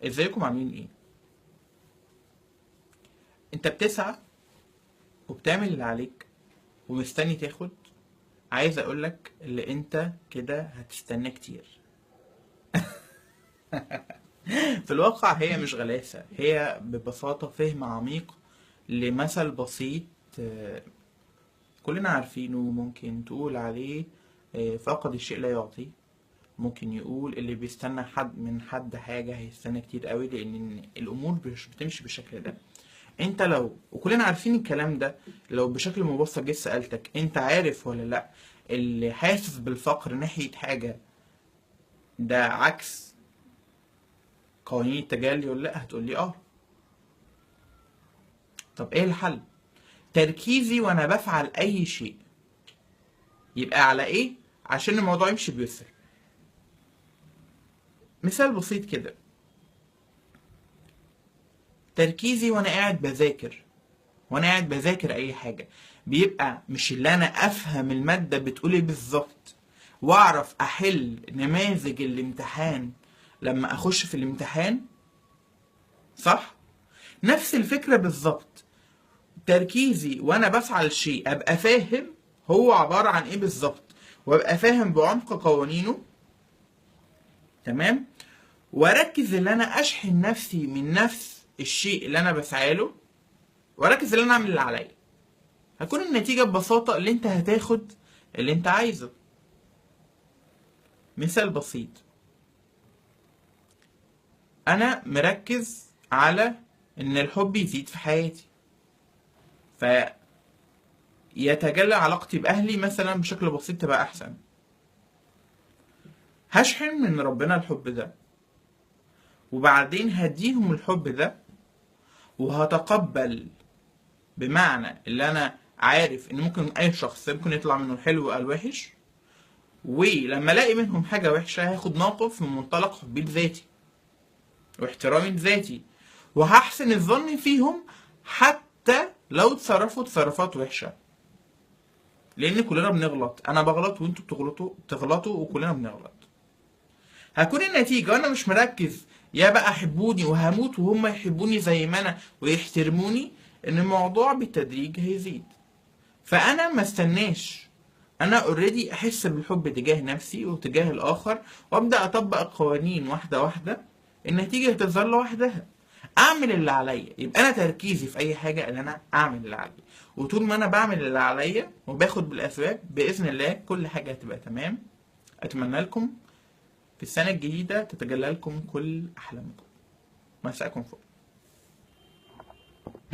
ازيكم عاملين ايه؟ انت بتسعى وبتعمل اللي عليك ومستني تاخد. عايز اقولك اللي انت كده هتستنى كتير. في الواقع هي مش غلاسة، هي ببساطة فهم عميق لمثل بسيط. آه، كلنا عارفينه. ممكن تقول عليه فقد الشيء لا يعطي. ممكن يقول اللي بيستنى حد من حد حاجة هيستنى كتير قوي، لأن الأمور مش بتمشي بالشكل ده. انت لو، وكلنا عارفين الكلام ده، لو بشكل مبسط جيت سألتك انت عارف ولا لا اللي حاسس بالفقر ناحية حاجة ده عكس قوانين التجلي ولا لا، هتقولي اه. طب ايه الحل؟ تركيزي وانا بفعل اي شيء يبقى على ايه عشان الموضوع يمشي بيسر. مثال بسيط كده، تركيزي وانا قاعد بذاكر، وانا قاعد بذاكر اي حاجة، بيبقى مش اللي انا افهم المادة بتقول ايه بالظبط واعرف احل نماذج الامتحان لما اخش في الامتحان، صح؟ نفس الفكرة بالظبط. تركيزي وانا بسعى لشيء ابقى فاهم هو عبارة عن ايه بالظبط، وابقى فاهم بعمق قوانينه، تمام؟ واركز ان انا اشحن نفسي من نفس الشيء اللي انا بسعى له، واركز ان انا اعمل اللي عليا. هتكون النتيجة ببساطة اللي انت هتاخد اللي انت عايزه. مثال بسيط، انا مركز على ان الحب يزيد في حياتي، فيتجلى علاقتي باهلي مثلا بشكل بسيط تبقى احسن. هشحن من ربنا الحب ده، وبعدين هديهم الحب ده، وهتقبل. بمعنى اللي انا عارف ان ممكن اي شخص ممكن يطلع منه الحلو او الوحش، ولما الاقي منهم حاجة وحشة هاخد موقف من منطلق حبي لذاتي واحترامي لذاتي، وهحسن الظن فيهم حتى لو تصرفوا تصرفات وحشة. لان كلنا بنغلط، انا بغلط وانتوا بتغلطوا وكلنا بنغلط. هكون النتيجة وانا مش مركز يا بقى حبوني وهموت وهم يحبوني زي ما انا ويحترموني، ان الموضوع بالتدريج هيزيد. فانا ما استناش، انا اوريدي احس بالحب تجاه نفسي وتجاه الاخر، وابدا اطبق القوانين واحده واحده. النتيجه هتظهر لوحدها. اعمل اللي عليا، يبقى انا تركيزي في اي حاجه ان انا اعمل اللي عليا، وطول ما انا بعمل اللي عليا وباخد بالاسباب باذن الله كل حاجه هتبقى تمام. اتمنى لكم في السنه الجديده تتجلى لكم كل احلامكم. مساءكم فل.